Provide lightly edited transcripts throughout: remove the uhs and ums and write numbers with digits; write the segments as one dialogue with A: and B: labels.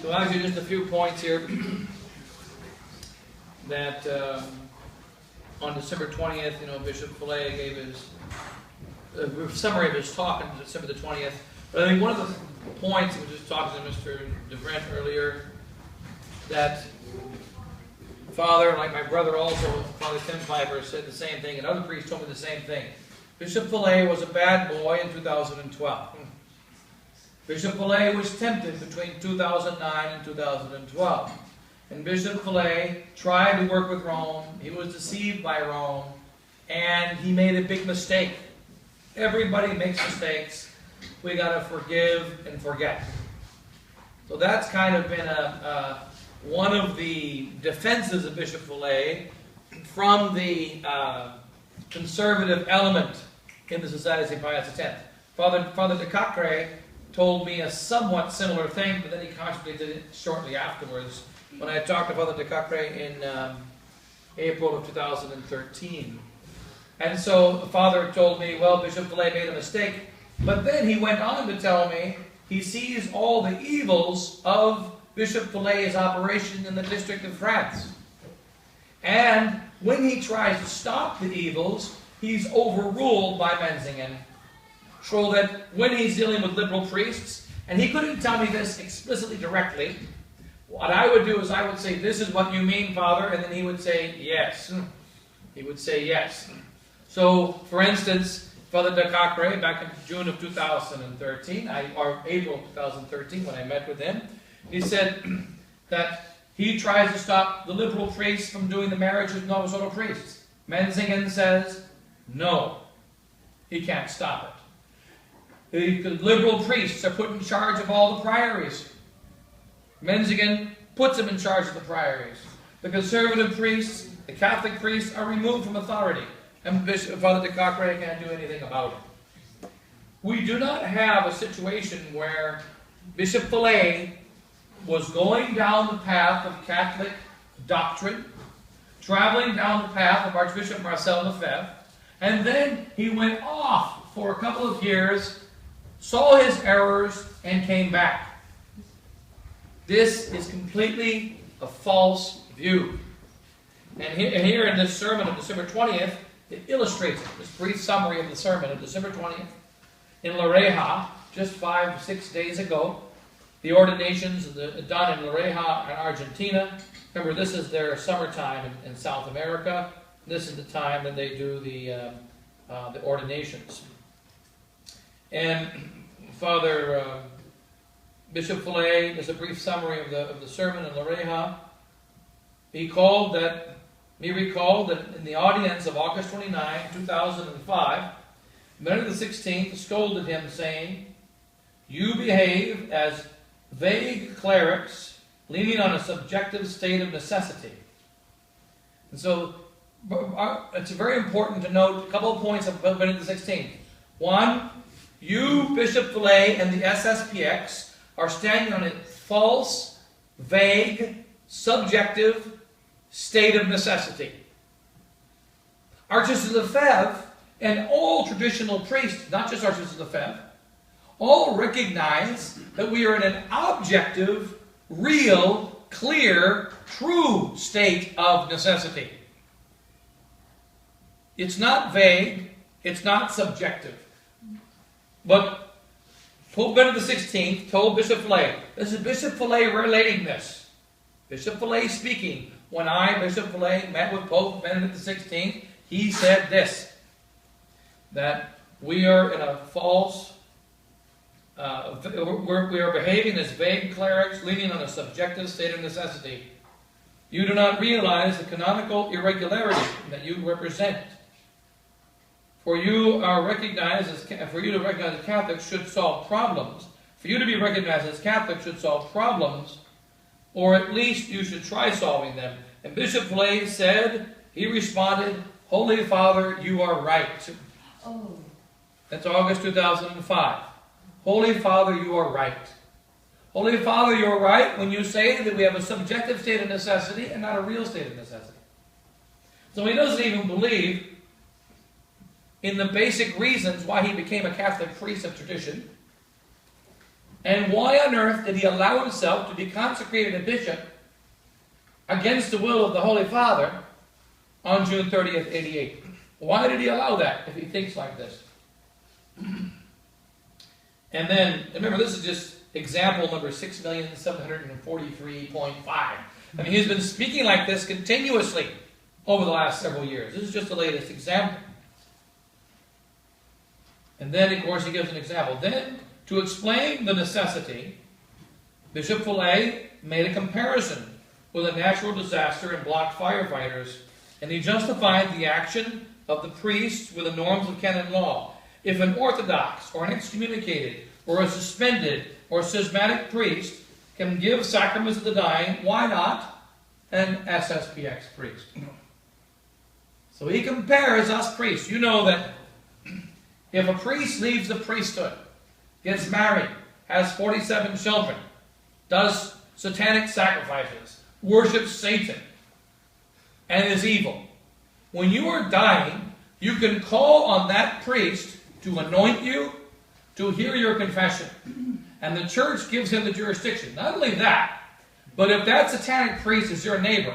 A: So actually just a few points here that on December 20th, Bishop Fillet gave his summary of his talk on December the 20th. But I think one of the points, we were just talking to Mr. DeVrent earlier, that Father, like my brother also, Father Tim Pfeiffer, said the same thing, and other priests told me the same thing. Bishop Fillet was a bad boy in 2012. Bishop Fillet was tempted between 2009 and 2012. And Bishop Fillet tried to work with Rome. He was deceived by Rome. And he made a big mistake. Everybody makes mistakes. We got to forgive and forget. So that's kind of been one of the defenses of Bishop Fillet from the conservative element in the Society of St. Pius X. Father de Cacre told me a somewhat similar thing, but then he contradicted it shortly afterwards when I talked to Father de Cacre in April of 2013. And so the Father told me, well, Bishop Fillet made a mistake, but then he went on to tell me he sees all the evils of Bishop Fillet's operation in the District of France. And when he tries to stop the evils, he's overruled by Menzingen. So that when he's dealing with liberal priests, and he couldn't tell me this explicitly directly, what I would do is I would say, this is what you mean, Father, and then he would say, yes. He would say, yes. So, for instance, Father de Cacre, back in June of 2013, or April of 2013, when I met with him, he said that he tries to stop the liberal priests from doing the marriage with Novus Ordo priests. Menzingen says, no, he can't stop it. The liberal priests are put in charge of all the priories. Menzingen puts them in charge of the priories. The conservative priests, the Catholic priests, are removed from authority. And Father de Cacre can't do anything about it. We do not have a situation where Bishop Fillet was going down the path of Catholic doctrine, traveling down the path of Archbishop Marcel Lefebvre, and then he went off for a couple of years, saw his errors, and came back. This is completely a false view. And here in this sermon of December 20th, it illustrates it, this brief summary of the sermon of December 20th. In Loreja, just 5 or 6 days ago, the ordinations done in Loreja in Argentina. Remember, this is their summertime in South America. This is the time that they do the ordinations. And Father Bishop Fillet, as a brief summary of the sermon in Loreja, he recalled that in the audience of August 29, 2005, Benedict XVI scolded him, saying, "You behave as vague clerics leaning on a subjective state of necessity." And so it's very important to note a couple of points about Benedict XVI. One, you, Bishop Fillet, and the SSPX are standing on a false, vague, subjective state of necessity. Archbishop Lefebvre and all traditional priests, not just Archbishop Lefebvre, all recognize that we are in an objective, real, clear, true state of necessity. It's not vague, it's not subjective. But Pope Benedict XVI told Bishop Fillet, this is Bishop Fillet relating this. Bishop Fillet speaking. When I, Bishop Fillet, met with Pope Benedict XVI, he said this, that we are in a false, we are behaving as vague clerics leaning on a subjective state of necessity. You do not realize the canonical irregularity that you represent. For you to recognize as Catholics should solve problems. For you to be recognized as Catholics should solve problems, or at least you should try solving them. And Bishop Fillet said, he responded, "Holy Father, you are right."
B: Oh.
A: That's August 2005. Holy Father, you are right. Holy Father, you are right when you say that we have a subjective state of necessity and not a real state of necessity. So he doesn't even believe in the basic reasons why he became a Catholic priest of tradition. And why on earth did he allow himself to be consecrated a bishop against the will of the Holy Father on June 30th, 88? Why did he allow that if he thinks like this? And then, remember, this is just example number 6,743.5. I mean, he's been speaking like this continuously over the last several years. This is just the latest example. And then, of course, he gives an example. Then, to explain the necessity, Bishop Fillet made a comparison with a natural disaster and blocked firefighters, and he justified the action of the priests with the norms of canon law. If an Orthodox or an excommunicated or a suspended or schismatic priest can give sacraments to the dying, why not an SSPX priest? So he compares us priests. You know that if a priest leaves the priesthood, gets married, has 47 children, does satanic sacrifices, worships Satan, and is evil, when you are dying, you can call on that priest to anoint you, to hear your confession. And the church gives him the jurisdiction. Not only that, but if that satanic priest is your neighbor,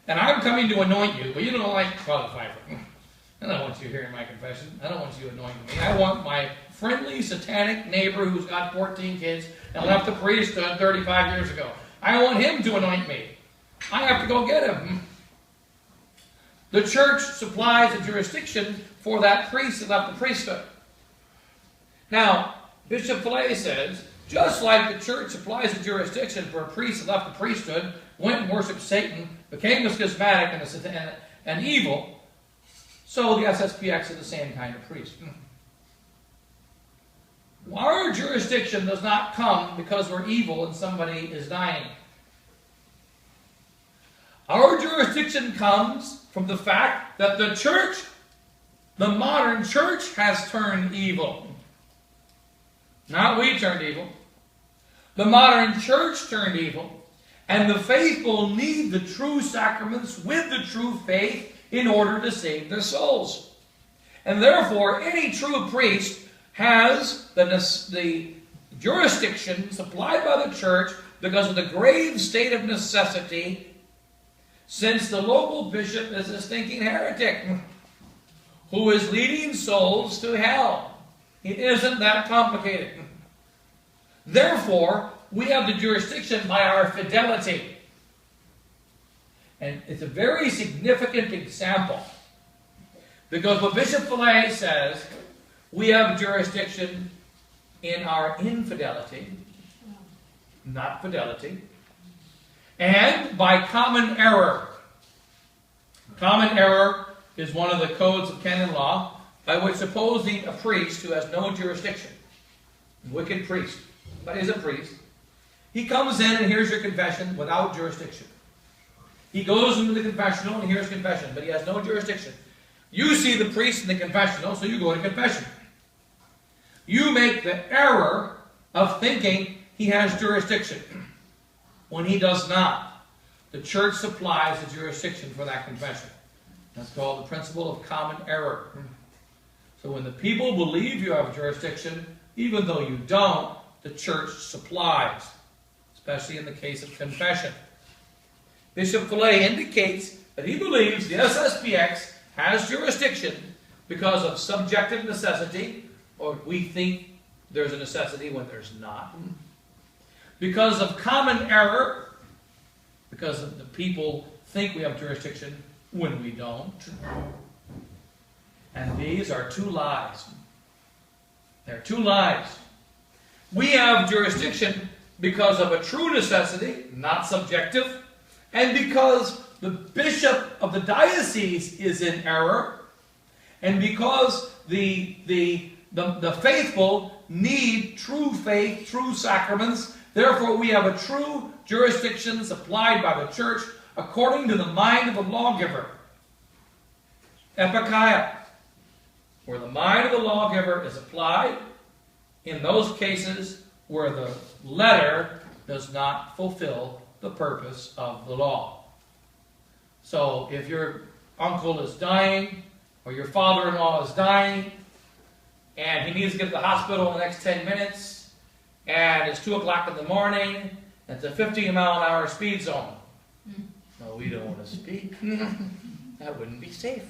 A: and I'm coming to anoint you, but you don't like Father Pfeiffer. I don't want you hearing my confession. I don't want you anointing me. I want my friendly satanic neighbor who's got 14 kids and left the priesthood 35 years ago. I want him to anoint me. I have to go get him. The church supplies a jurisdiction for that priest that left the priesthood. Now, Bishop Fillet says, just like the church supplies a jurisdiction for a priest that left the priesthood, went and worshipped Satan, became a schismatic and evil, so the SSPX is the same kind of priest. Our jurisdiction does not come because we're evil and somebody is dying. Our jurisdiction comes from the fact that the church, the modern church, has turned evil. Not we turned evil. The modern church turned evil. And the faithful need the true sacraments with the true faith in order to save their souls. And therefore, any true priest has the jurisdiction supplied by the church because of the grave state of necessity, since the local bishop is a stinking heretic who is leading souls to hell. It isn't that complicated. Therefore, we have the jurisdiction by our fidelity. And it's a very significant example, because what Bishop Fillet says, we have jurisdiction in our infidelity, not fidelity, and by common error. Common error is one of the codes of canon law by which supposing a priest who has no jurisdiction, wicked priest, but is a priest, he comes in and hears your confession without jurisdiction. He goes into the confessional and hears confession, but he has no jurisdiction. You see the priest in the confessional, so you go to confession. You make the error of thinking he has jurisdiction when he does not. The church supplies the jurisdiction for that confession. That's called the principle of common error. So when the people believe you have jurisdiction, even though you don't, the church supplies, especially in the case of confession. Bishop Fillet indicates that he believes the SSPX has jurisdiction because of subjective necessity, or we think there's a necessity when there's not. Because of common error, because the people think we have jurisdiction when we don't. And these are two lies. They're two lies. We have jurisdiction because of a true necessity, not subjective, and because the bishop of the diocese is in error, and because the faithful need true faith, true sacraments. Therefore, we have a true jurisdiction supplied by the church according to the mind of the lawgiver. Epikeia, where the mind of the lawgiver is applied in those cases where the letter does not fulfill the purpose of the law. So, if your uncle is dying, or your father-in-law is dying, and he needs to get to the hospital in the next 10 minutes, and it's 2 o'clock in the morning, and it's a 15-mile-an-hour speed zone. No, we don't want to speed. That wouldn't be safe.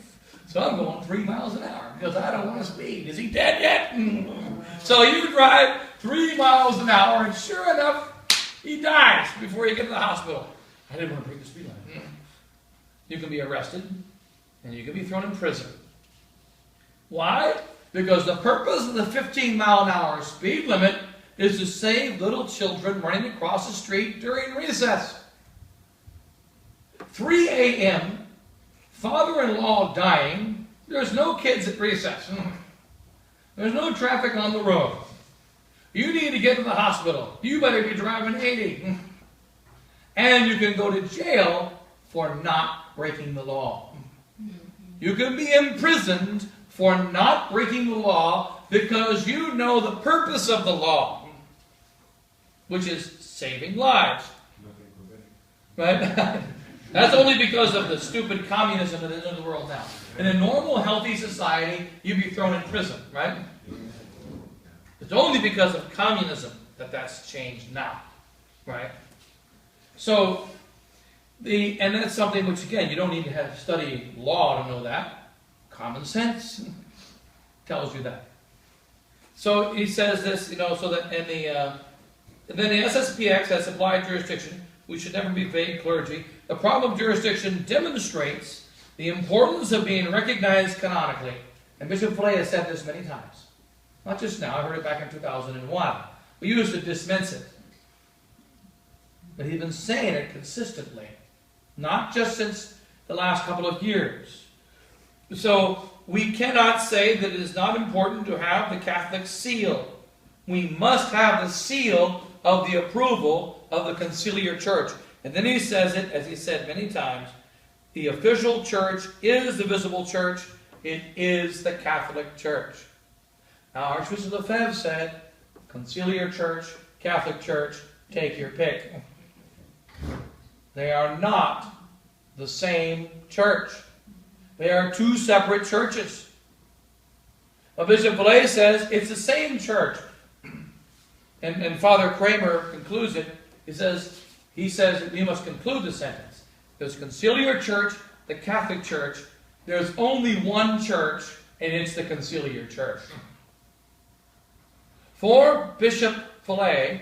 A: So I'm going 3 miles an hour because I don't want to speed. Is he dead yet? So you drive 3 miles an hour, and sure enough, he dies before you get to the hospital. I didn't want to break the speed limit. You can be arrested, and you can be thrown in prison. Why? Because the purpose of the 15-mile-an-hour speed limit is to save little children running across the street during recess. 3 a.m., father-in-law dying, there's no kids at recess. There's no traffic on the road. You need to get to the hospital. You better be driving 80. And you can go to jail for not breaking the law. You can be imprisoned for not breaking the law because you know the purpose of the law, which is saving lives. Right? That's only because of the stupid communism that is in the world now. In a normal, healthy society, you'd be thrown in prison, right? It's only because of communism that that's changed now, right? So, and that's something which, again, you don't need to have study law to know that. Common sense tells you that. So he says this, so that then the SSPX has applied jurisdiction. We should never be vague clergy. The problem of jurisdiction demonstrates the importance of being recognized canonically. And Bishop Flay has said this many times. Not just now, I heard it back in 2001. We used to dismiss it. But he's been saying it consistently. Not just since the last couple of years. So, we cannot say that it is not important to have the Catholic seal. We must have the seal of the approval of the conciliar church. And then he says it, as he said many times, the official church is the visible church. It is the Catholic Church. Now, Archbishop Lefebvre said, conciliar church, Catholic Church, take your pick. They are not the same church. They are two separate churches. But Bishop Flay says it's the same church. And Father Kramer concludes it. He says we must conclude the sentence. There's conciliar church, the Catholic Church. There's only one church, and it's the conciliar church. For Bishop Flay,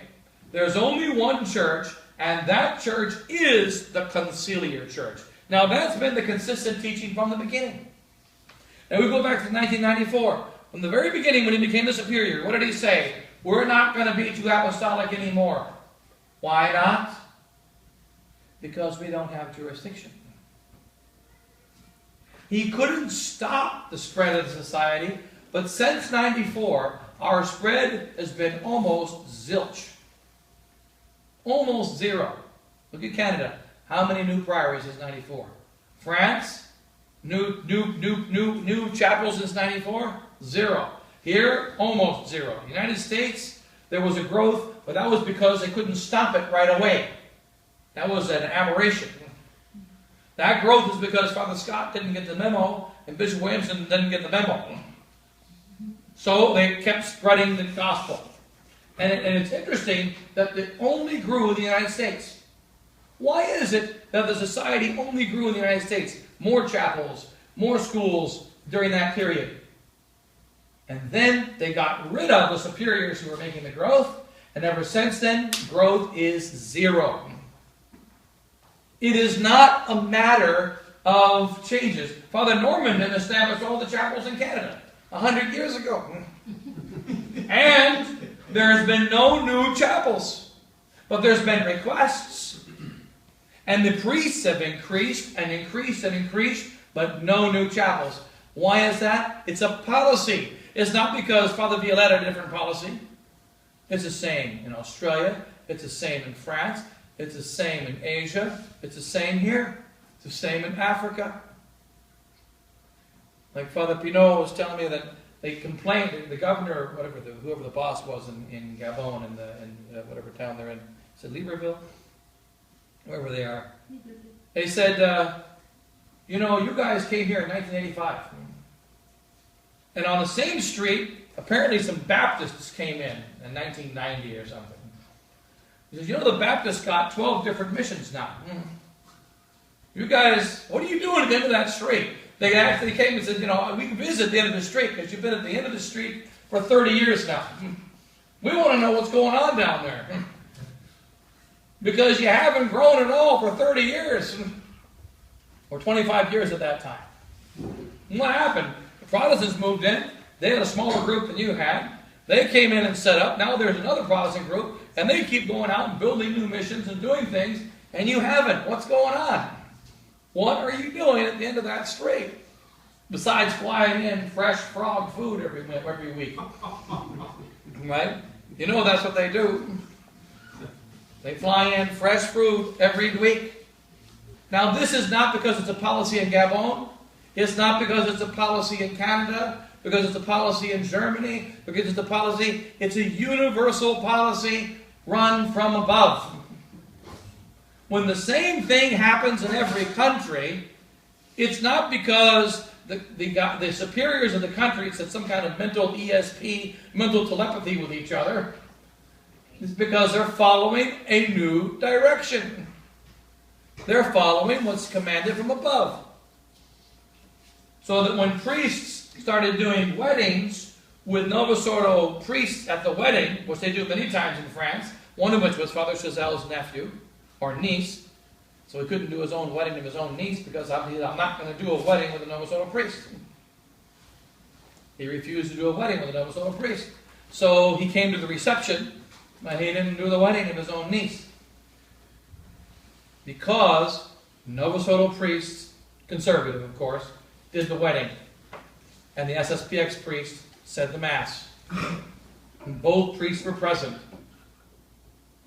A: there's only one church, and that church is the conciliar church. Now, that's been the consistent teaching from the beginning. And we go back to 1994. From the very beginning, when he became the superior, what did he say? We're not going to be too apostolic anymore. Why not? Because we don't have jurisdiction. He couldn't stop the spread of the society, but since 94, our spread has been almost zilch. Almost zero. Look at Canada. How many new priories since 94? France, new chapels since 94? Zero. Here, almost zero. United States, there was a growth, but that was because they couldn't stop it right away. That was an aberration. That growth is because Father Scott didn't get the memo, and Bishop Williamson didn't get the memo. So they kept spreading the gospel. And it's interesting that it only grew in the United States. Why is it that the society only grew in the United States? More chapels, more schools during that period. And then they got rid of the superiors who were making the growth, and ever since then, growth is zero. It is not a matter of changes. Father Norman established all the chapels in Canada 100 years ago. And there has been no new chapels. But there's been requests. And the priests have increased and increased and increased, but no new chapels. Why is that? It's a policy. It's not because Father Violette had a different policy. It's the same in Australia. It's the same in France. It's the same in Asia. It's the same here. It's the same in Africa. Like Father Pinot was telling me that they complained, the governor, or whoever the boss was in Gabon, in whatever town they're in, said Libreville, wherever they are. They said, you guys came here in 1985. And on the same street, apparently some Baptists came in 1990 or something. He says, you know, the Baptists got 12 different missions now. You guys, what are you doing at the end of that street? They actually came and said, you know, we can visit the end of the street because you've been at the end of the street for 30 years now. We want to know what's going on down there. Because you haven't grown at all for 30 years. Or 25 years at that time. And what happened? The Protestants moved in. They had a smaller group than you had. They came in and set up. Now there's another Protestant group. And they keep going out and building new missions and doing things. And you haven't. What's going on? What are you doing at the end of that street? Besides flying in fresh frog food every week. Right? You know that's what they do. They fly in fresh food every week. Now this is not because it's a policy in Gabon. It's not because it's a policy in Canada. Because it's a policy in Germany. Because it's a policy. It's a universal policy run from above. When the same thing happens in every country, it's not because the superiors of the country said some kind of mental ESP, mental telepathy with each other. It's because they're following a new direction. They're following what's commanded from above. So that when priests started doing weddings with Novus Ordo priests at the wedding, which they do many times in France, one of which was Father Chazelle's nephew, or niece, so he couldn't do his own wedding of his own niece because I'm not going to do a wedding with a Novus Ordo priest. He refused to do a wedding with a Novus Ordo priest. So he came to the reception, but he didn't do the wedding of his own niece. Because Novus Ordo priests, conservative of course, did the wedding. And the SSPX priest said the Mass. And both priests were present.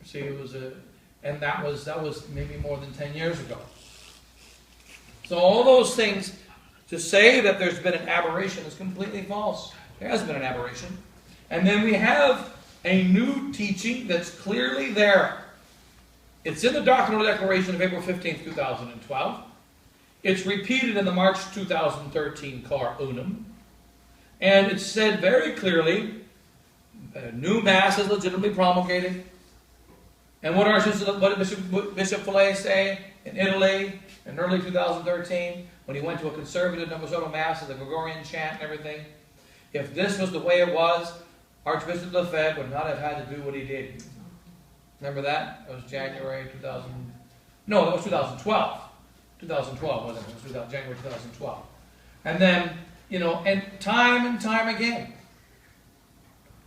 A: See, it was and that was maybe more than 10 years ago. So all those things, to say that there's been an aberration is completely false. There has been an aberration. And then we have a new teaching that's clearly there. It's in the Doctrinal Declaration of April 15th, 2012. It's repeated in the March 2013 Car Unum. And it's said very clearly, a new Mass is legitimately promulgated. And what did Bishop Fillet say in Italy in early 2013 when he went to a conservative Novus Ordo Mass with the Gregorian chant and everything? If this was the way it was, Archbishop Lefebvre would not have had to do what he did. Remember that? That was January 2000. No, that was 2012. 2012, wasn't it? It was January 2012. And then, you know, and time again.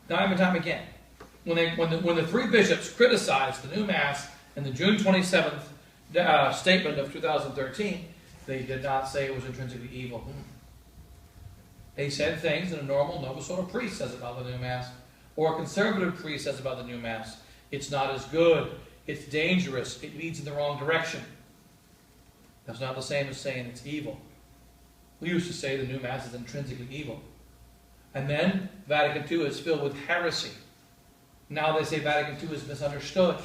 A: When the three bishops criticized the new Mass in the June 27th statement of 2013, they did not say it was intrinsically evil. They said things that a normal Novus Ordo priest says about the new Mass, or a conservative priest says about the new Mass. It's not as good. It's dangerous. It leads in the wrong direction. That's not the same as saying it's evil. We used to say the new Mass is intrinsically evil. And then Vatican II is filled with heresy. Now they say Vatican II is misunderstood.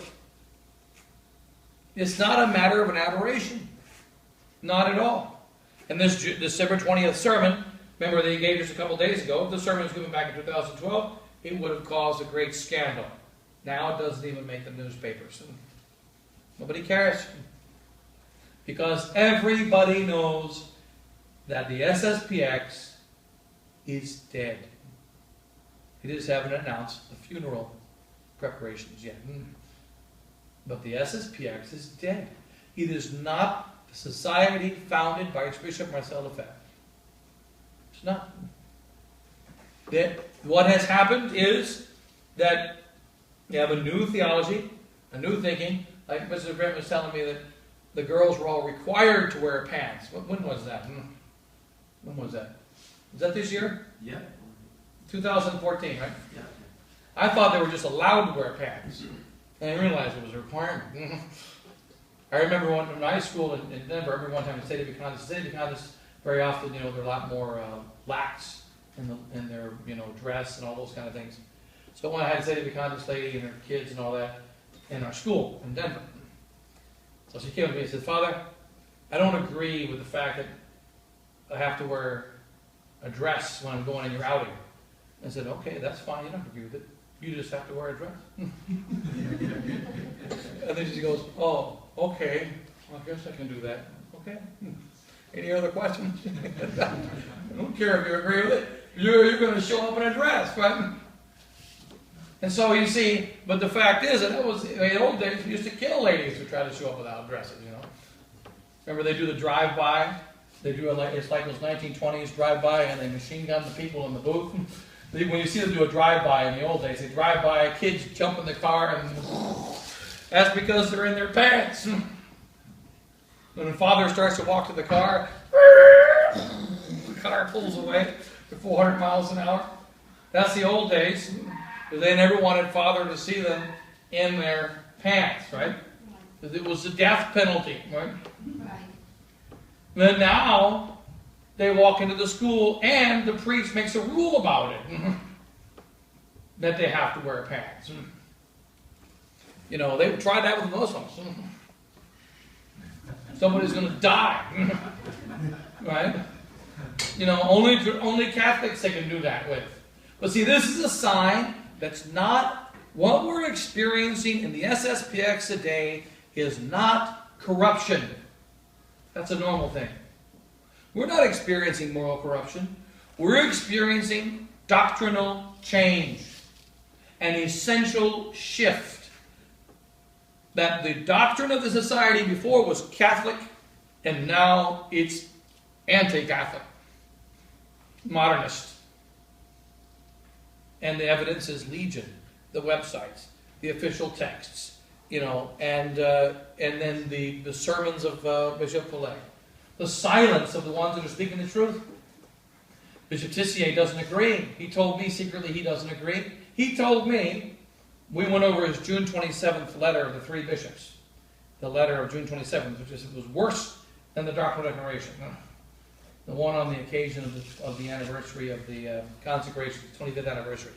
A: It's not a matter of an aberration. Not at all. And this December 20th sermon, remember they gave us a couple days ago, if the sermon was given back in 2012, it would have caused a great scandal. Now it doesn't even make the newspapers. Nobody cares. Because everybody knows that the SSPX is dead. They just haven't announced the funeral preparations yet. But the SSPX is dead. It is not the society founded by Archbishop Marcel Lefebvre. It's not. What has happened is that you have a new theology, a new thinking. Like Mr. Brent was telling me that the girls were all required to wear pants. When was that? When was that? Was that this year?
B: Yeah.
A: 2014, right?
B: Yeah.
A: I thought they were just allowed to wear pants. And I realized it was a requirement. I remember when in high school in Denver, I remember one time in State of Economist, very often, they're a lot more lax in their, dress and all those kind of things. So when I had a State of Economist lady and her kids and all that in our school in Denver. So she came to me and said, Father, I don't agree with the fact that I have to wear a dress when I'm going in your outing. I said, okay, that's fine, you don't have to agree with it. You just have to wear a dress. And then she goes, oh, okay, well, I guess I can do that. Okay. Any other questions? I don't care if you agree with it. You're going to show up in a dress, right? And so you see, but the fact is that was in the old days, we used to kill ladies who tried to show up without dresses, you know. Remember they do the drive-by? They do it's like those 1920s drive-by, and they machine gun the people in the booth. When you see them do a drive-by in the old days, they drive by, kids jump in the car, and that's because they're in their pants. When the father starts to walk to the car, the car pulls away at 400 miles an hour. That's the old days. They never wanted father to see them in their pants, right? Because it was a death penalty, right? Then now, they walk into the school and the priest makes a rule about it. That they have to wear pants. You know, they tried that with Muslims. Somebody's going to die. Right? You know, only Catholics they can do that with. But see, this is a sign that's not what we're experiencing in the SSPX today is not corruption. That's a normal thing. We're not experiencing moral corruption. We're experiencing doctrinal change. An essential shift. That the doctrine of the society before was Catholic, and now it's anti-Catholic. Modernist. And the evidence is legion. The websites, the official texts, you know, and then the sermons of Bishop Pfeiffer. The silence of the ones that are speaking the truth. Bishop Tissier doesn't agree. He told me secretly he doesn't agree. He told me, we went over his June 27th letter of the three bishops. The letter of June 27th, which was worse than the Doctrinal Declaration. The one on the occasion of the anniversary of the consecration, the 25th anniversary.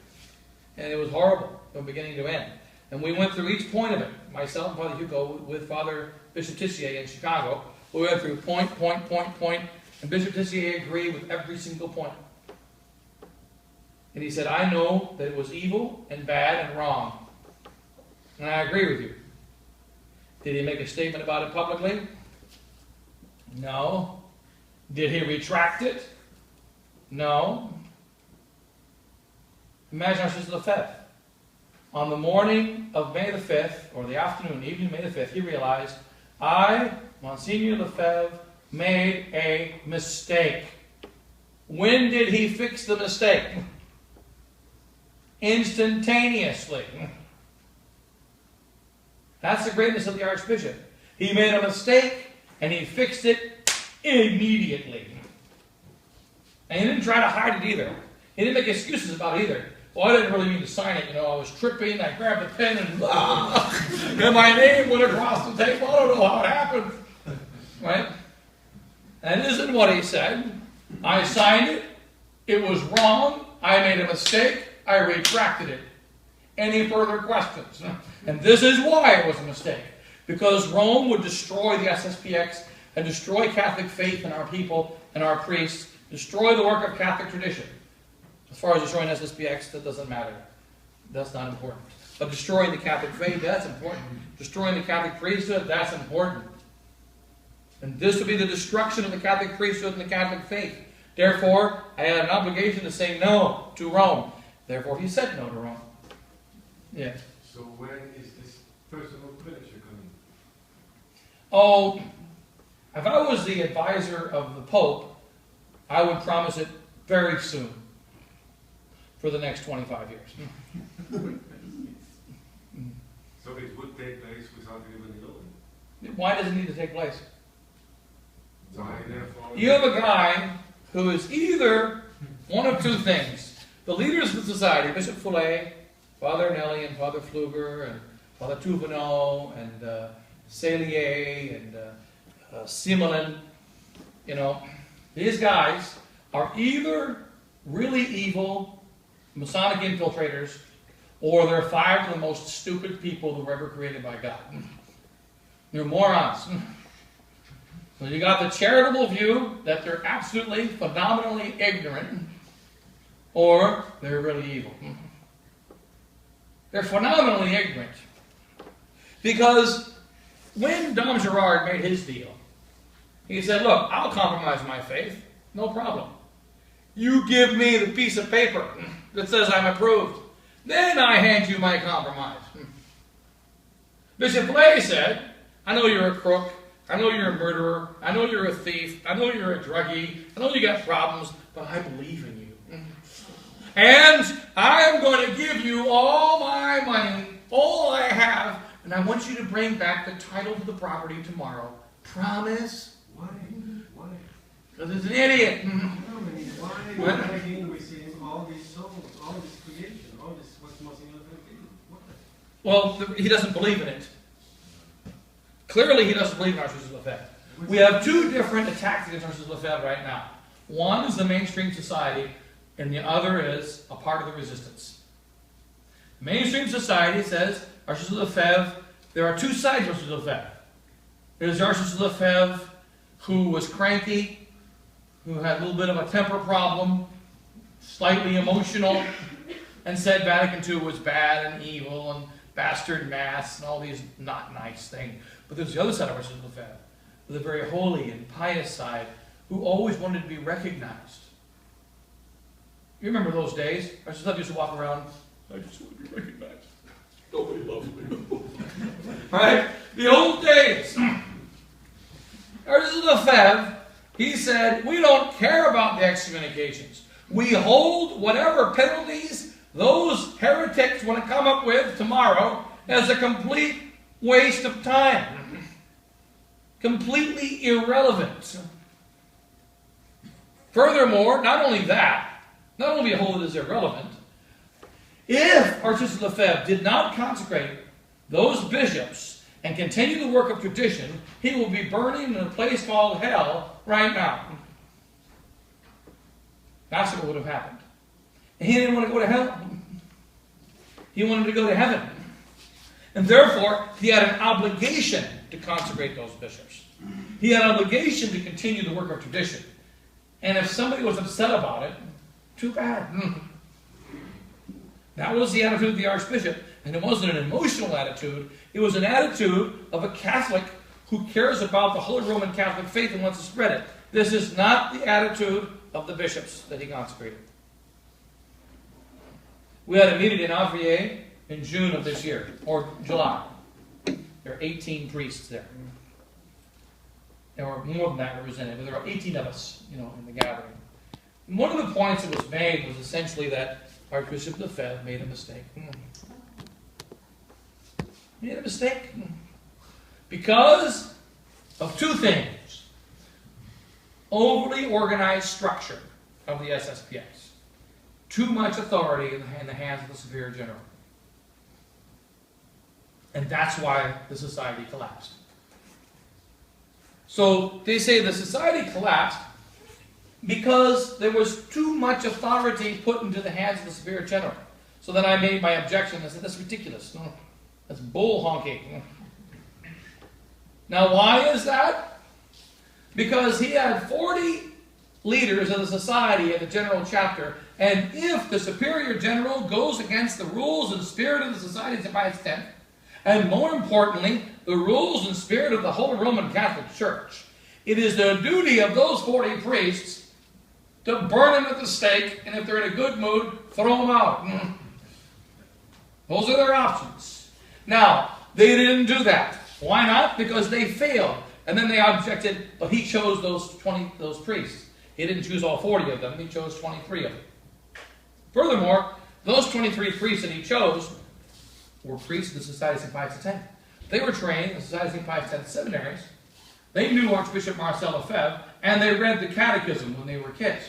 A: And it was horrible from beginning to end. And we went through each point of it. Myself and Father Hugo with Father Bishop Tissier in Chicago. We went through point. And Bishop Tissier agreed with every single point. And he said, I know that it was evil and bad and wrong. And I agree with you. Did he make a statement about it publicly? No. Did he retract it? No. Imagine Sister Lefebvre. On the morning of May the 5th, or the afternoon, evening May the 5th, he realized, I, Monsignor Lefebvre, made a mistake. When did he fix the mistake? Instantaneously. That's the greatness of the Archbishop. He made a mistake, and he fixed it immediately. And he didn't try to hide it either. He didn't make excuses about it either. Well, I didn't really mean to sign it, you know, I was tripping, I grabbed the pen and my name went across the table. I don't know how it happened. Right? That isn't what he said. I signed it. It was wrong. I made a mistake. I retracted it. Any further questions? And this is why it was a mistake. Because Rome would destroy the SSPX and destroy Catholic faith in our people and our priests, destroy the work of Catholic tradition. As far as destroying SSPX, that doesn't matter. That's not important. But destroying the Catholic faith, that's important. Destroying the Catholic priesthood, that's important. And this would be the destruction of the Catholic priesthood and the Catholic faith. Therefore, I had an obligation to say no to Rome. Therefore, he said no to Rome. Yeah.
B: So when is this personal pressure coming?
A: Oh, if I was the advisor of the Pope, I would promise it very soon. For the next 25 years.
B: So it would take place without even the building?
A: Why does it need to take place?
B: Why, therefore,
A: you have a guy who is either one of two things. The leaders of the society, Bishop Foulet, Father Nelly and Father Pfluger, and Father Touvenot, and Salier, and Simelin, you know, these guys are either really evil Masonic infiltrators, or they're five of the most stupid people that were ever created by God. They're morons. So you got the charitable view that they're absolutely, phenomenally ignorant, or they're really evil. They're phenomenally ignorant. Because when Dom Gerard made his deal, he said, look, I'll compromise my faith, no problem. You give me the piece of paper that says I'm approved. Then I hand you my compromise. Bishop Lay said, I know you're a crook. I know you're a murderer. I know you're a thief. I know you're a druggie. I know you got problems, but I believe in you. And I am going to give you all my money, all I have, and I want you to bring back the title to the property tomorrow. Promise?
B: Why? Why?
A: Because he's an idiot.
B: Why again we see all these souls, all this creation, all this what's missing of the thing?
A: Well, he doesn't believe in it. Clearly, he doesn't believe in Narcissus Lefebvre. We have two different attacks against Narcissus Lefebvre right now. One is the mainstream society, and the other is a part of the resistance. Mainstream society says Narcissus Lefebvre, there are two sides of Narcissus Lefebvre. There's Narcissus Lefebvre, who was cranky, who had a little bit of a temper problem, slightly emotional, and said Vatican II was bad and evil and bastard mass and all these not nice things. But there's the other side of Narcissus Lefebvre, the very holy and pious side, who always wanted to be recognized. You remember those days? Narcissus Lefebvre used to walk around, I just want to be recognized. Nobody loves me. Right? The old days. Narcissus Lefebvre, he said, we don't care about the excommunications. We hold whatever penalties those heretics want to come up with tomorrow as a complete waste of time. Completely irrelevant. Furthermore, not only that, not only hold it as irrelevant, if Narcissus Lefebvre did not consecrate those bishops and continue the work of tradition, he will be burning in a place called hell right now. That's what would have happened. And he didn't want to go to hell. He wanted to go to heaven. And therefore, he had an obligation to consecrate those bishops. He had an obligation to continue the work of tradition. And if somebody was upset about it, too bad. That was the attitude of the Archbishop. And it wasn't an emotional attitude. It was an attitude of a Catholic who cares about the Holy Roman Catholic faith and wants to spread it. This is not the attitude of the bishops that he consecrated. We had a meeting in Avrier in June of this year, or July. There are 18 priests there. There were more than that represented, but there were 18 of us, in the gathering. And one of the points that was made was essentially that Archbishop Lefebvre made a mistake. He made a mistake because of two things. Overly organized structure of the SSPX. Too much authority in the hands of the Superior General. And that's why the society collapsed. So they say the society collapsed because there was too much authority put into the hands of the Superior General. So then I made my objection. I said, that's ridiculous. No, that's bull honking. Now why is that? Because he had 40 leaders of the society at the general chapter, and if the Superior General goes against the rules and spirit of the society by its tenth, and more importantly, the rules and spirit of the Holy Roman Catholic Church, it is the duty of those 40 priests to burn them at the stake, and if they're in a good mood, throw them out. Those are their options. Now, they didn't do that. Why not? Because they failed. And then they objected, but he chose those priests. He didn't choose all 40 of them, he chose 23 of them. Furthermore, those 23 priests that he chose were priests of the Society of St. Pius X. They were trained in the Society of St. Pius X seminaries. They knew Archbishop Marcel Lefebvre, and they read the catechism when they were kids.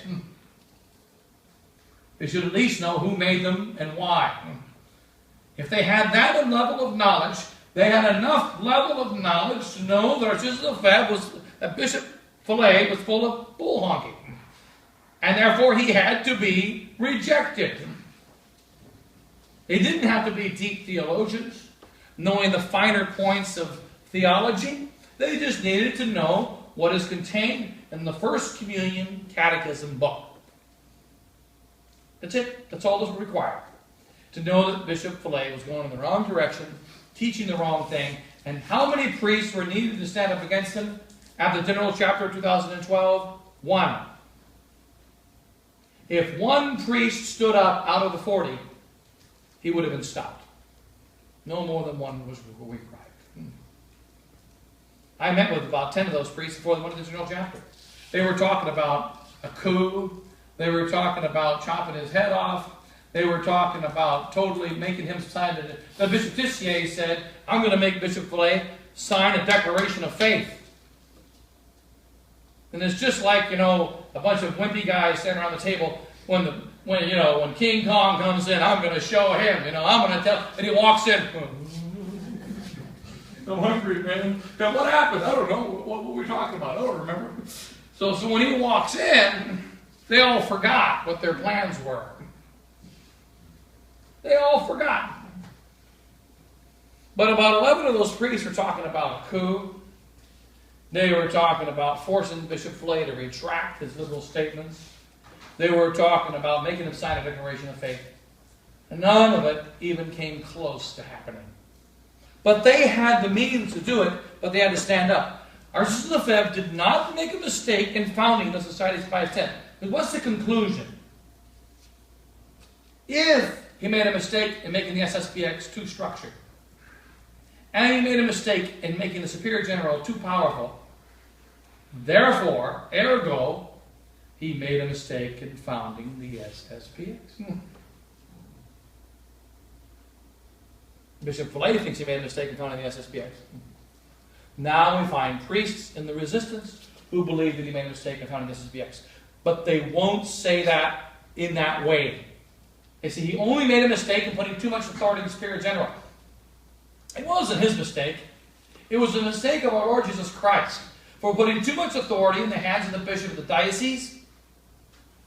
A: They should at least know who made them and why. If they had that level of knowledge, they had enough level of knowledge to know that Archbishop Lefebvre that Bishop Fillet was full of bull honking. And therefore he had to be rejected. They didn't have to be deep theologians, knowing the finer points of theology. They just needed to know what is contained in the First Communion Catechism book. That's it. That's all that's required. To know that Bishop Fillet was going in the wrong direction, teaching the wrong thing, and how many priests were needed to stand up against him at the General Chapter of 2012? One. If one priest stood up out of the 40, he would have been stopped. No more than one was required. I met with about 10 of those priests before they went to the General Chapter. They were talking about a coup. They were talking about chopping his head off. They were talking about totally making him sign it. The Bishop Tissier said, I'm going to make Bishop Fillet sign a declaration of faith. And it's just like, a bunch of wimpy guys standing around the table when King Kong comes in, I'm going to show him, I'm going to tell, and he walks in. I'm hungry, man. Now, what happened? I don't know. What were we talking about? I don't remember. So when he walks in, they all forgot what their plans were. They all forgot. But about 11 of those priests were talking about a coup. They were talking about forcing Bishop Fillet to retract his liberal statements. They were talking about making him sign a declaration of faith. And none of it even came close to happening. But they had the means to do it, but they had to stand up. Archbishop Lefebvre did not make a mistake in founding the Society of Pius X. But what's the conclusion? If he made a mistake in making the SSPX too structured, and he made a mistake in making the Superior General too powerful, therefore, ergo, he made a mistake in founding the SSPX. Bishop Fillet thinks he made a mistake in founding the SSPX. Now we find priests in the resistance who believe that he made a mistake in founding the SSPX. But they won't say that in that way. They say he only made a mistake in putting too much authority in the Superior General. It wasn't his mistake. It was the mistake of our Lord Jesus Christ for putting too much authority in the hands of the bishop of the diocese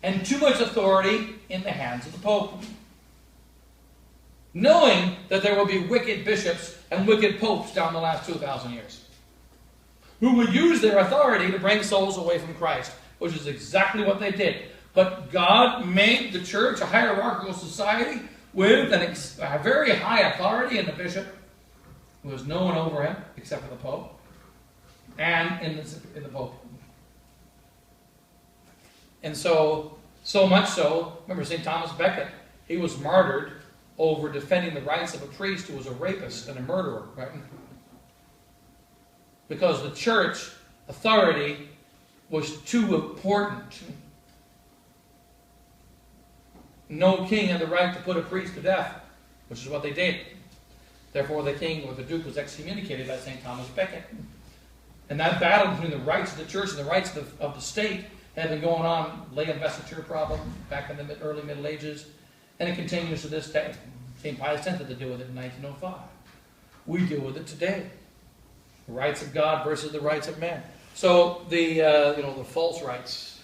A: and too much authority in the hands of the Pope. Knowing that there will be wicked bishops and wicked popes down the last 2,000 years who would use their authority to bring souls away from Christ, which is exactly what they did. But God made the church a hierarchical society with a very high authority in the bishop, who has no one over him except for the Pope, and in the Pope. And so much so, remember St. Thomas Becket, he was martyred over defending the rights of a priest who was a rapist and a murderer, right? Because the church authority was too important. No king had the right to put a priest to death, which is what they did. Therefore, the king or the duke was excommunicated by St. Thomas Becket. And that battle between the rights of the church and the rights of the state had been going on, lay investiture problem back in the early Middle Ages, and it continues to this day. St. Pius X had to deal with it in 1905. We deal with it today. The rights of God versus the rights of man. So the false rights.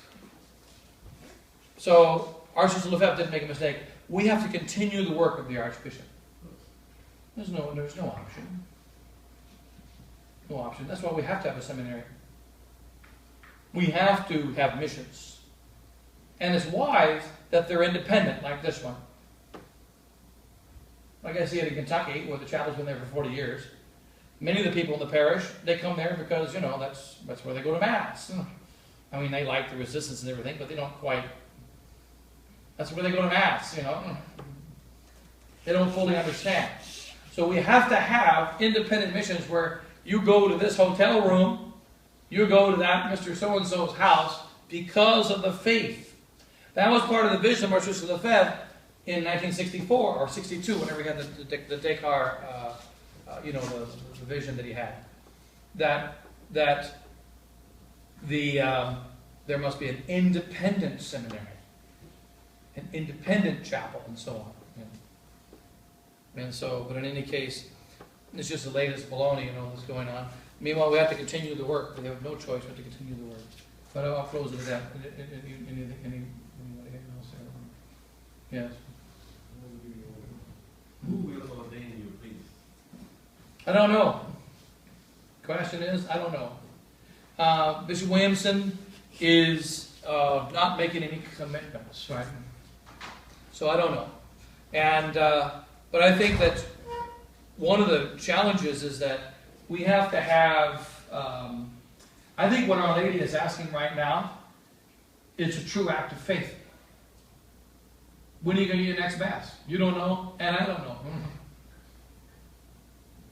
A: So Archbishop Lefebvre didn't make a mistake. We have to continue the work of the Archbishop. There's no option. No option. That's why we have to have a seminary. We have to have missions. And it's wise that they're independent, like this one. Like I see it in Kentucky, where the chapel's been there for 40 years. Many of the people in the parish, they come there because, that's where they go to Mass. I mean, they like the resistance and everything, but they don't quite. That's where they go to Mass, They don't fully understand. So we have to have independent missions where you go to this hotel room, you go to that Mr. So-and-so's house because of the faith. That was part of the vision of Archbishop Lefebvre in 1964 or 62, whenever he had the Descartes, the vision that he had. That there must be an independent seminary, an independent chapel, and so on. And so, but in any case, it's just the latest baloney, that's going on. Meanwhile, we have to continue the work. We have no choice but to continue the work. But I'll close it at that. Anybody else? Yes.
B: Who will ordain you, please?
A: I don't know. Question is, I don't know. Bishop Williamson is not making any commitments, right? So I don't know. And but I think that one of the challenges is that we have to have. I think what Our Lady is asking right now is a true act of faith. When are you going to get your next Mass? You don't know, and I don't know.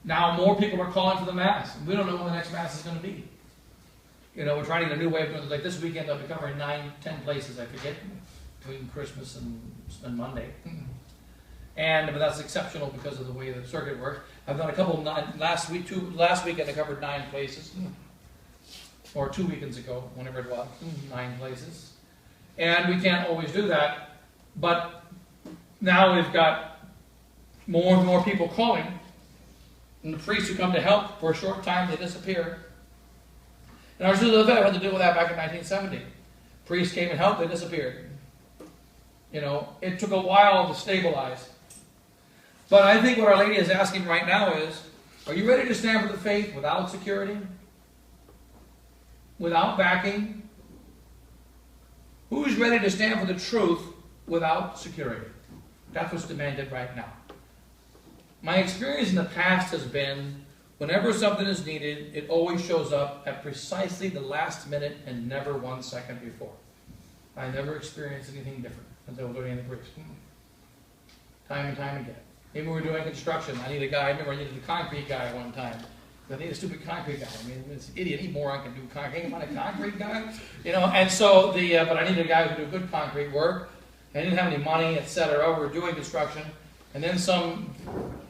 A: Now more people are calling for the Mass. We don't know when the next Mass is going to be. You know, we're trying to get a new way of doing it. Like this weekend, I'll be covering 9, 10 places, I forget, between Christmas and Monday. But that's exceptional because of the way the circuit works. I've done a couple last weekend I covered 9 places. Or 2 weekends ago, whenever it was, 9 places. And we can't always do that. But now we've got more and more people calling. And the priests who come to help, for a short time, they disappear. And our Sister had to deal with that back in 1970. Priests came and helped, they disappeared. You know, it took a while to stabilize. But I think what Our Lady is asking right now is, are you ready to stand for the faith without security? Without backing? Who's ready to stand for the truth without security? That's what's demanded right now. My experience in the past has been, whenever something is needed, it always shows up at precisely the last minute and never 1 second before. I never experienced anything different until doing the priest. Time and time again. Even when we were doing construction, I needed a guy. I remember I needed a concrete guy one time. I need a stupid concrete guy. I mean, this idiot, any moron can do concrete. Can find a concrete guy, you know. And so but I needed a guy who could do good concrete work. I didn't have any money, etc. We were doing construction, and then some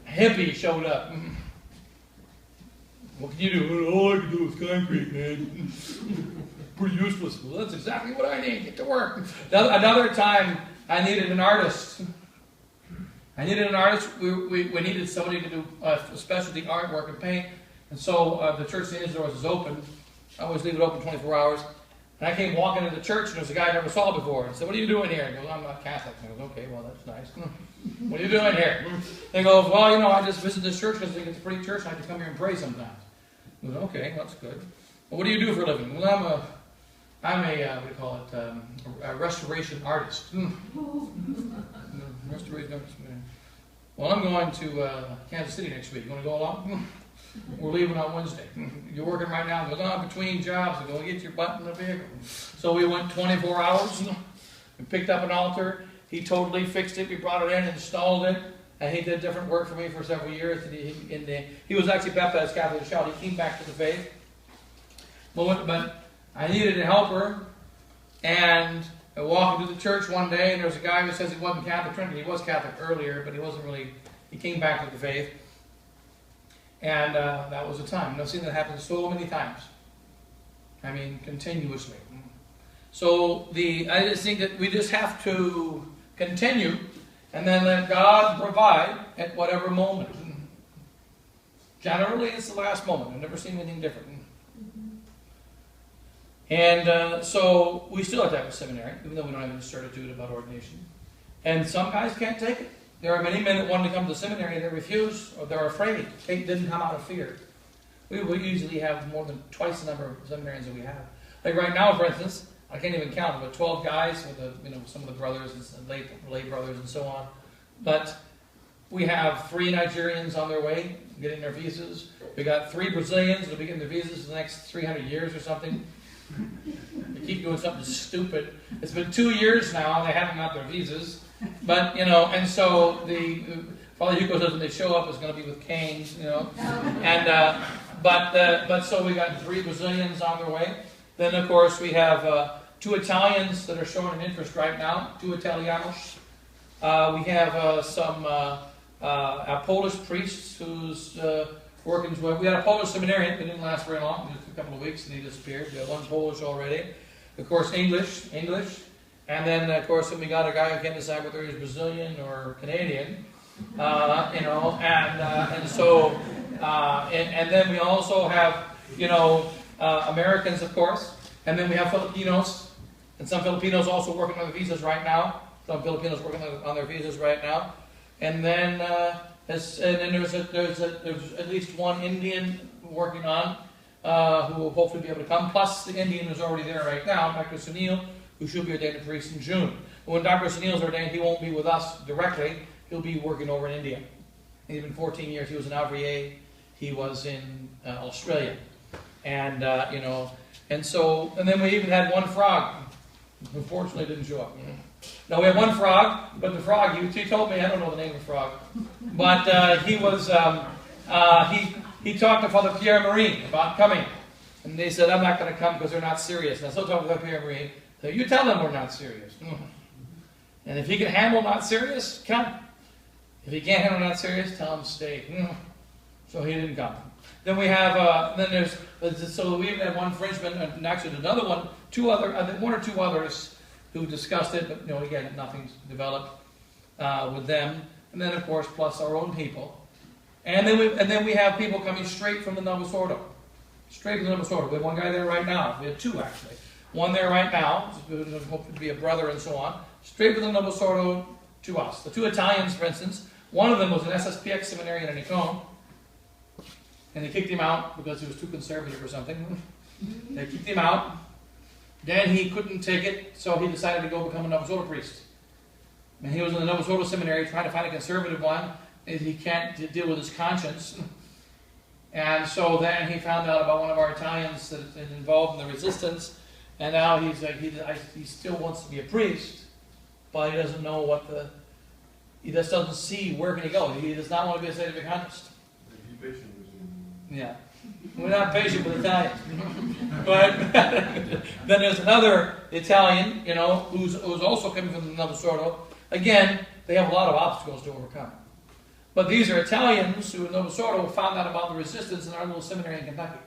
A: hippie showed up. What can you do? All I can do is concrete, man. Pretty useless. Well, that's exactly what I need. Get to work. Another time, I needed an artist. We needed somebody to do specialty artwork and paint. And so the church St. Isidore's is open. I always leave it open 24 hours. And I came walking into the church, and there was a guy I never saw before. I said, "What are you doing here?" He goes, "I'm not Catholic." I goes, "Okay, well, that's nice. What are you doing here?" He goes, "Well, you know, I just visit this church because I think it's a pretty church. I like to come here and pray sometimes." I goes, "Okay, well, that's good. Well, what do you do for a living?" "Well, I'm a what do you call it, a restoration artist." Restoration artist. "Well, I'm going to Kansas City next week. You want to go along?" "We're leaving on Wednesday." "You're working right now?" He goes, "Oh, between jobs. I go, get your butt in the vehicle." So we went 24 hours. We picked up an altar. He totally fixed it. We brought it in, installed it, and he did different work for me for several years. He was actually baptized Catholic as a child. He came back to the faith. But I needed a helper, and I walked into the church one day, and there was a guy who says he wasn't Catholic. He was Catholic earlier, but he wasn't really. He came back to the faith. And that was the time. And I've seen that happen so many times. I mean, continuously. So I just think that we just have to continue and then let God provide at whatever moment. Generally, it's the last moment. I've never seen anything different. And so we still have to have a seminary, even though we don't have any certitude about ordination. And some guys can't take it. There are many men that wanted to come to the seminary and they refuse, or they're afraid. They didn't come out of fear. We usually have more than twice the number of seminarians that we have. Like right now, for instance, I can't even count, but 12 guys with some of the brothers and lay brothers and so on. But we have 3 Nigerians on their way, getting their visas. We got 3 Brazilians that'll be getting their visas for the next 300 years or something. They keep doing something stupid. It's been 2 years now, and they haven't got their visas. But, and so Father Hugo says when they show up, it's going to be with canes, And, but so we got 3 Brazilians on their way. Then, of course, we have 2 Italians that are showing an interest right now, 2 Italianos. We have some Polish priests who's working as well. We had a Polish seminarian, it didn't last very long, just a couple of weeks, and he disappeared. We have 1 Polish already. Of course, English. And then, of course, we got a guy who can't decide whether he's Brazilian or Canadian, and so, and then we also have, Americans, of course, and then we have Filipinos, and some Filipinos also working on the visas right now. Some Filipinos working on their visas right now, and then there's at least 1 Indian working on, who will hopefully be able to come. Plus the Indian who's already there right now, Dr. Sunil, who should be ordained a priest in June. When Dr. Sunil is ordained, he won't be with us directly. He'll be working over in India. He's been 14 years. He was in Avrier. He was in Australia. And, and then we even had one frog. Unfortunately, didn't show up. No, we had one frog, but the frog, he told me, I don't know the name of the frog, but he was, he talked to Father Pierre Marie about coming. And they said, I'm not going to come because they're not serious. And I still talk to Father Pierre Marie. So you tell them we're not serious. And if he can handle not serious, come. If he can't handle not serious, tell him stay. So he didn't come. Then we have, so we even had one Frenchman, and actually another one, one or two others who discussed it, but again, nothing's developed with them. And then, of course, plus our own people. And then we have people coming straight from the Novus Ordo. Straight from the Novus Ordo. We have one guy there right now. We have two, actually. One there right now, who's hoping to be a brother and so on. Straight from the Novus Ordo to us. The two Italians, for instance, one of them was an SSPX seminarian in Icon. And they kicked him out because he was too conservative or something. They kicked him out. Then he couldn't take it, so he decided to go become a Novus Ordo priest. And he was in the Novus Ordo seminary trying to find a conservative one. And he can't deal with his conscience. And so then he found out about one of our Italians that is involved in the resistance. And now he's like, he still wants to be a priest, but he doesn't know he just doesn't see where can he go. He does not want to be a Sedevacantist. Yeah. We're not patient with Italians. But then there's another Italian, who's also coming from the Novus Ordo. Again, they have a lot of obstacles to overcome. But these are Italians who in Novus Ordo found out about the resistance in our little seminary in Kentucky.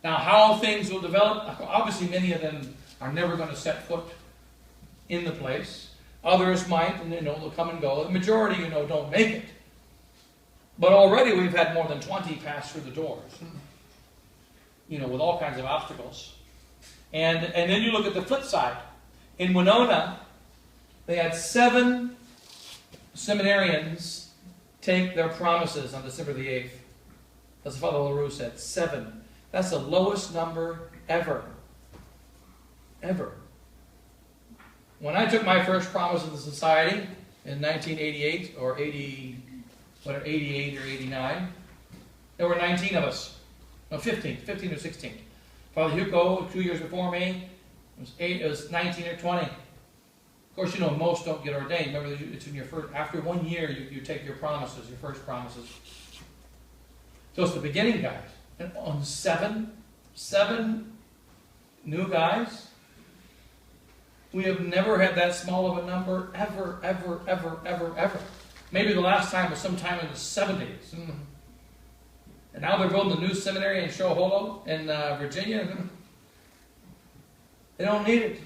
A: Now, how things will develop, obviously many of them are never going to set foot in the place. Others might, and they'll come and go. The majority, don't make it. But already we've had more than 20 pass through the doors, with all kinds of obstacles. And then you look at the flip side. In Winona, they had 7 seminarians take their promises on December the 8th. As Father LaRue said, 7. That's the lowest number ever. Ever. When I took my first promise of the society in 1988 or 88 or 89, there were 19 of us. No, 15 or 16. Father Hugo, 2 years before me, it was 19 or 20. Of course, most don't get ordained. Remember, it's in your first, after 1 year, you take your promises, your first promises. So it's the beginning guys. And on 7 new guys, we have never had that small of a number ever, ever, ever, ever, ever. Maybe the last time was sometime in the 70s. And now they're building a new seminary in Shoholo in Virginia. They don't need it.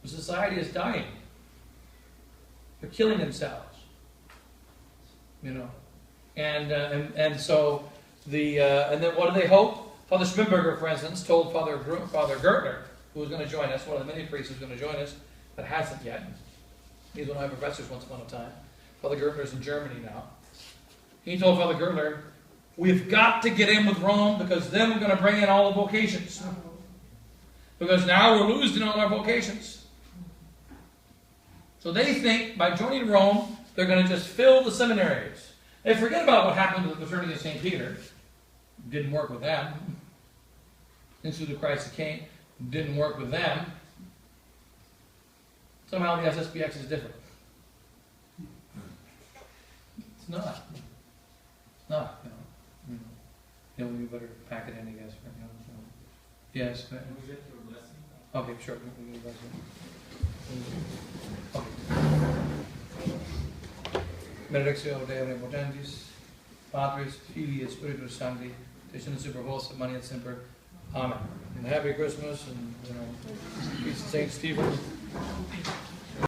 A: The society is dying. They're killing themselves. And so and then what do they hope? Father Schmidberger, for instance, told Father Gertner, who was going to join us, one of the many priests who's going to join us, but hasn't yet. He's one of my professors once upon a time. Father Gertner's in Germany now. He told Father Gertner, we've got to get in with Rome because then we're going to bring in all the vocations. Because now we're losing all our vocations. So they think by joining Rome, they're going to just fill the seminaries. They forget about what happened to the fraternity of St. Peter. Didn't work with them. Institute of Christ the King didn't work with them. Somehow the SSPX is different. It's not. It's not. We better pack it in, I guess. Yes.
B: Can we get your blessing?
A: Okay, sure. Benedictio Dei omnipotentis, Patris, Filii, et Spiritus Sancti, Descendit super vos, et manet semper. Amen. And happy Christmas, and Feast of St. Stephen.